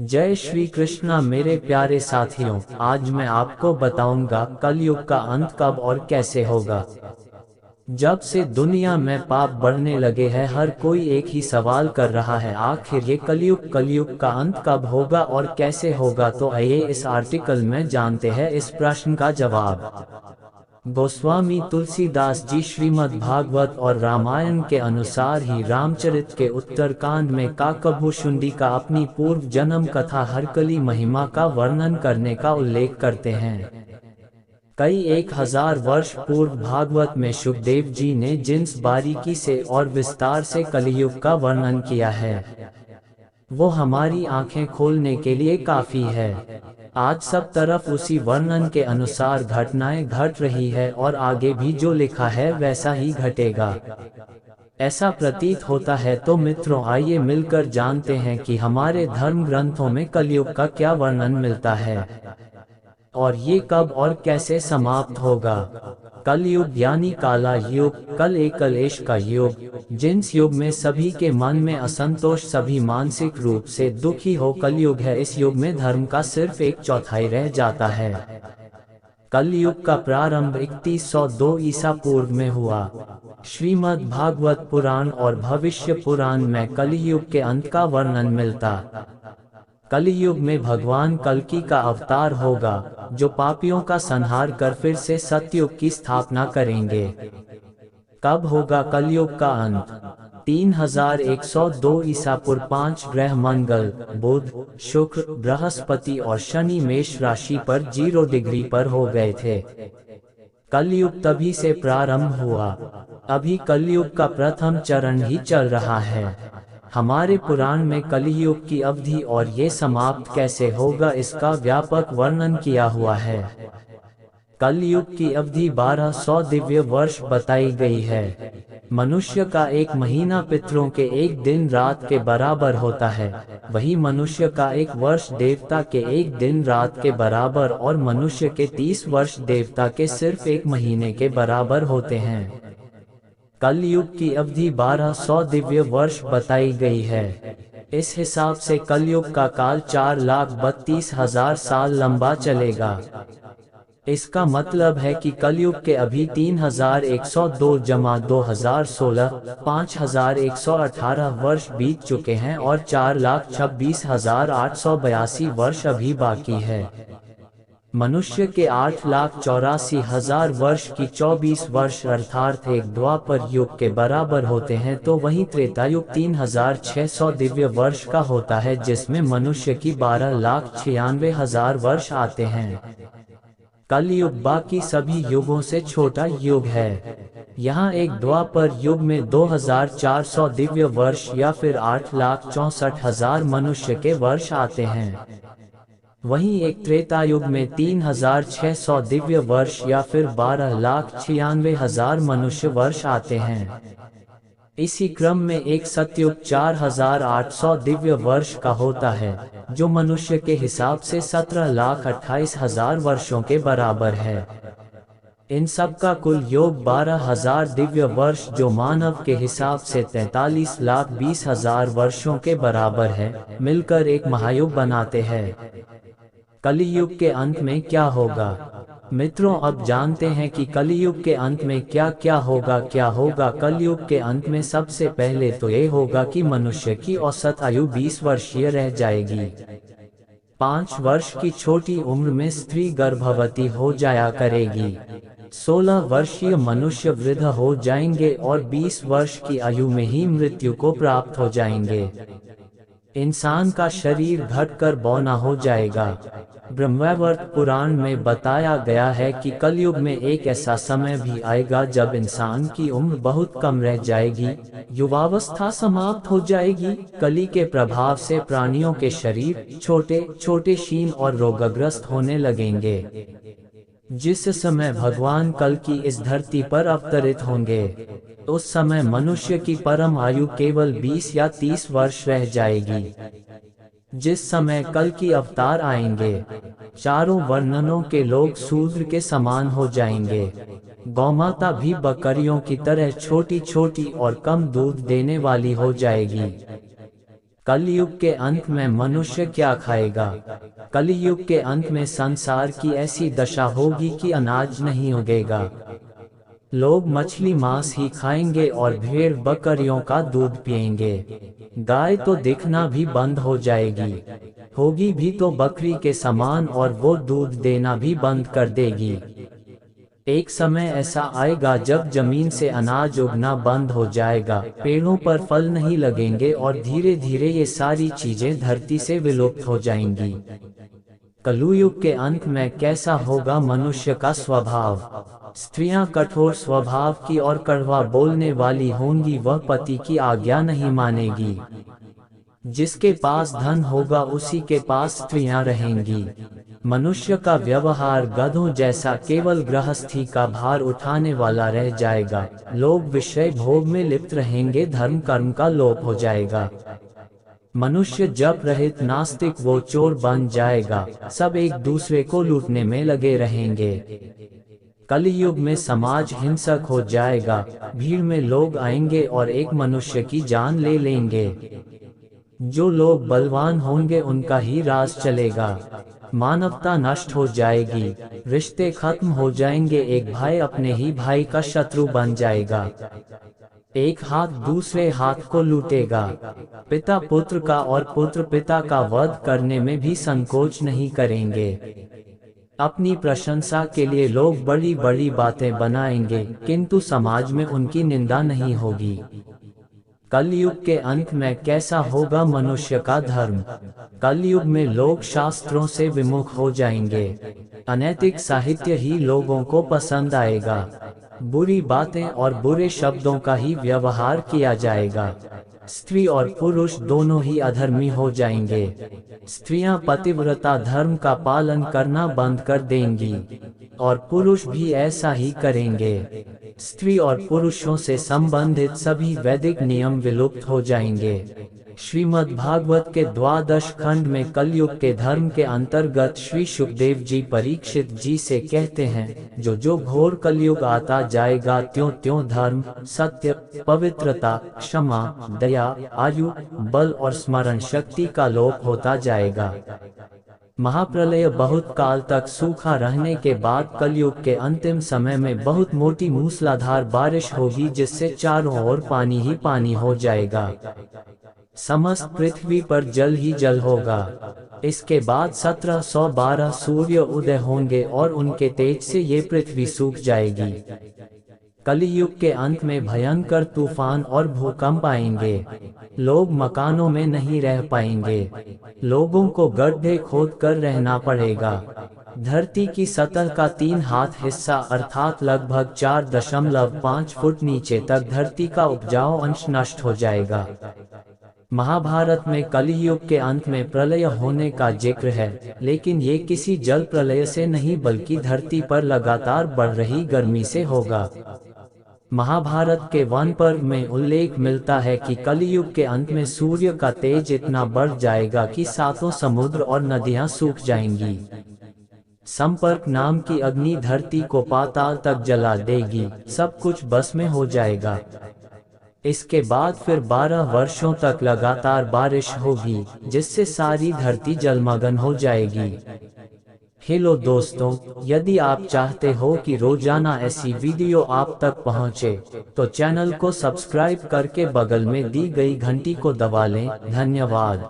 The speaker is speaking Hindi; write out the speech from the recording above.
जय श्री कृष्णा मेरे प्यारे साथियों, आज मैं आपको बताऊंगा कलयुग का अंत कब और कैसे होगा। जब से दुनिया में पाप बढ़ने लगे हैं, हर कोई एक ही सवाल कर रहा है, आखिर ये कलयुग का अंत कब होगा और कैसे होगा। तो आइए इस आर्टिकल में जानते हैं इस प्रश्न का जवाब। गोस्वामी तुलसीदास जी श्रीमद् भागवत और रामायण के अनुसार ही रामचरित के उत्तरकांड में काकभूषुंडी का अपनी पूर्व जन्म कथा हरकली महिमा का वर्णन करने का उल्लेख करते हैं। कई 1000 वर्ष पूर्व भागवत में शुकदेव जी ने जिस बारीकी से और विस्तार से कलियुग का वर्णन किया है, वो हमारी आंखें खोलने के लिए काफी है। आज सब तरफ उसी वर्णन के अनुसार घटनाएं घट रही है और आगे भी जो लिखा है वैसा ही घटेगा, ऐसा प्रतीत होता है। तो मित्रों, आइए मिलकर जानते हैं कि हमारे धर्म ग्रंथों में कलयुग का क्या वर्णन मिलता है और ये कब और कैसे समाप्त होगा। कलयुग यानी काला युग, कल एक कलेश का युग, जिस युग में सभी के मन में असंतोष, सभी मानसिक रूप से दुखी हो कलयुग है। इस युग में धर्म का सिर्फ 1/4 रह जाता है। कलयुग का प्रारंभ 3102 ईसा पूर्व में हुआ। श्रीमद् भागवत पुराण और भविष्य पुराण में कलयुग के अंत का वर्णन मिलता। कलयुग में भगवान कल्कि का अवतार होगा, जो पापियों का संहार कर फिर से सतयुग की स्थापना करेंगे। कब होगा कलयुग का अंत? 3102 ईसा पूर्व 5 ग्रह मंगल, बुध, शुक्र, बृहस्पति और शनि मेष राशि पर 0 डिग्री पर हो गए थे। कलयुग तभी से प्रारंभ हुआ। अभी कलयुग का प्रथम चरण ही चल रहा है। हमारे पुराण में कलियुग की अवधि और ये समाप्त कैसे होगा इसका व्यापक वर्णन किया हुआ है। कलयुग की अवधि 1200 दिव्य वर्ष बताई गई है। मनुष्य का एक महीना पितरों के एक दिन रात के बराबर होता है, वही मनुष्य का एक वर्ष देवता के एक दिन रात के बराबर और मनुष्य के 30 वर्ष देवता के सिर्फ एक महीने के बराबर होते हैं। कलयुग की अवधि 1200 दिव्य वर्ष बताई गई है। इस हिसाब से कलयुग का काल 4,32,000 साल लंबा चलेगा। इसका मतलब है कि कलयुग के अभी 3102 जमा 2016 5118 वर्ष बीत चुके हैं और 4,26,882 वर्ष अभी बाकी है। मनुष्य के 8,84,000 वर्ष की 24 वर्ष अर्थात एक द्वापर युग के बराबर होते हैं। तो वहीं त्रेता युग 3,600 दिव्य वर्ष का होता है, जिसमें मनुष्य की 12,96,000 वर्ष आते हैं। कलयुग बाकी सभी युगों से छोटा युग है। यहाँ एक द्वापर युग में 2,400 दिव्य वर्ष या फिर 8,64,000 मनुष्य के वर्ष आते हैं। वहीं एक त्रेता युग में 3,600 दिव्य वर्ष या फिर 12,96,000 मनुष्य वर्ष आते हैं। इसी क्रम में एक सतयुग 4,800 दिव्य वर्ष का होता है, जो मनुष्य के हिसाब से 17,28,000 वर्षों के बराबर है। इन सब का कुल योग 12,000 दिव्य वर्ष, जो मानव के हिसाब से 43,20,000 वर्षों के बराबर है, मिलकर एक महायुग बनाते हैं। कलियुग के अंत में क्या होगा? मित्रों, अब जानते हैं कि कलियुग के अंत में क्या क्या होगा। कलियुग के अंत में सबसे पहले तो ये होगा कि मनुष्य की औसत आयु 20 वर्षीय रह जाएगी। 5 वर्ष की छोटी उम्र में स्त्री गर्भवती हो जाया करेगी। 16 वर्षीय मनुष्य वृद्ध हो जाएंगे और 20 वर्ष की आयु में ही मृत्यु को प्राप्त हो जाएंगे। इंसान का शरीर घटकर बौना हो जाएगा। ब्रह्मवैवर्त पुराण में बताया गया है कि कलयुग में एक ऐसा समय भी आएगा जब इंसान की उम्र बहुत कम रह जाएगी, युवावस्था समाप्त हो जाएगी। कली के प्रभाव से प्राणियों के शरीर छोटे छोटे क्षीण और रोगग्रस्त होने लगेंगे। जिस समय भगवान कल्कि इस धरती पर अवतरित होंगे, उस समय मनुष्य की परम आयु केवल 20 या 30 वर्ष रह जाएगी। जिस समय कल्कि अवतार आएंगे, चारों वर्णनों के लोग शूद्र के समान हो जाएंगे। गौमाता भी बकरियों की तरह छोटी छोटी और कम दूध देने वाली हो जाएगी। कलयुग के अंत में मनुष्य क्या खाएगा? कलयुग के अंत में संसार की ऐसी दशा होगी कि अनाज नहीं उगेगा। लोग मछली मांस ही खाएंगे और भेड़ बकरियों का दूध पिएंगे। गाय तो दिखना भी बंद हो जाएगी, होगी भी तो बकरी के समान, और वो दूध देना भी बंद कर देगी। एक समय ऐसा आएगा जब जमीन से अनाज उगना बंद हो जाएगा, पेड़ों पर फल नहीं लगेंगे और धीरे धीरे ये सारी चीजें धरती से विलुप्त हो जाएंगी। कलयुग के अंत में कैसा होगा मनुष्य का स्वभाव? स्त्रियां कठोर स्वभाव की और कड़वा बोलने वाली होंगी, वह पति की आज्ञा नहीं मानेगी। जिसके पास धन होगा उसी के पास स्त्रियां रहेंगी। मनुष्य का व्यवहार गधों जैसा केवल गृहस्थी का भार उठाने वाला रह जाएगा। लोग विषय भोग में लिप्त रहेंगे, धर्म कर्म का लोप हो जाएगा। मनुष्य जप रहित नास्तिक वो चोर बन जाएगा, सब एक दूसरे को लूटने में लगे रहेंगे। कलयुग में समाज हिंसक हो जाएगा, भीड़ में लोग आएंगे और एक मनुष्य की जान ले लेंगे। जो लोग बलवान होंगे उनका ही राज चलेगा। मानवता नष्ट हो जाएगी, रिश्ते खत्म हो जाएंगे, एक भाई अपने ही भाई का शत्रु बन जाएगा। एक हाथ दूसरे हाथ को लूटेगा। पिता पुत्र का और पुत्र पिता का वध करने में भी संकोच नहीं करेंगे। अपनी प्रशंसा के लिए लोग बड़ी बड़ी बातें बनाएंगे, किंतु समाज में उनकी निंदा नहीं होगी। कलयुग के अंत में कैसा होगा मनुष्य का धर्म? कलयुग में लोग शास्त्रों से विमुख हो जाएंगे। अनैतिक साहित्य ही लोगों को पसंद आएगा। बुरी बातें और बुरे शब्दों का ही व्यवहार किया जाएगा। स्त्री और पुरुष दोनों ही अधर्मी हो जाएंगे। स्त्रियां पतिव्रता धर्म का पालन करना बंद कर देंगी और पुरुष भी ऐसा ही करेंगे। स्त्री और पुरुषों से संबंधित सभी वैदिक नियम विलुप्त हो जाएंगे। श्रीमद् भागवत के 12 खंड में कलयुग के धर्म के अंतर्गत श्री सुखदेव जी परीक्षित जी से कहते हैं, जो घोर कलयुग आता जाएगा त्यों त्यों धर्म, सत्य, पवित्रता, क्षमा, दया, आयु, बल और स्मरण शक्ति का लोप होता जाएगा। महाप्रलय बहुत काल तक सूखा रहने के बाद कलयुग के अंतिम समय में बहुत मोटी मूसलाधार बारिश होगी, जिससे चारों ओर पानी ही पानी हो जाएगा। समस्त पृथ्वी पर जल ही जल होगा। इसके बाद 1712 सूर्य उदय होंगे और उनके तेज से ये पृथ्वी सूख जाएगी। कलयुग के अंत में भयंकर तूफान और भूकंप आएंगे। लोग मकानों में नहीं रह पाएंगे। लोगों को गड्ढे खोद कर रहना पड़ेगा। धरती की सतह का 3 हाथ हिस्सा अर्थात लगभग 4.5 फुट नीचे तक धरती का उपजाऊ अंश नष्ट हो जाएगा। महाभारत में कलयुग के अंत में प्रलय होने का जिक्र है, लेकिन ये किसी जल प्रलय से नहीं बल्कि धरती पर लगातार बढ़ रही गर्मी से होगा। महाभारत के वन पर्व में उल्लेख मिलता है कि कलयुग के अंत में सूर्य का तेज इतना बढ़ जाएगा कि 7 समुद्र और नदियां सूख जाएंगी। संपर्क नाम की अग्नि धरती को पाताल तक जला देगी, सब कुछ भस्म में हो जाएगा। इसके बाद फिर 12 वर्षों तक लगातार बारिश होगी, जिससे सारी धरती जलमग्न हो जाएगी। हेलो दोस्तों, यदि आप चाहते हो कि रोजाना ऐसी वीडियो आप तक पहुंचे, तो चैनल को सब्सक्राइब करके बगल में दी गई घंटी को दबा लें। धन्यवाद।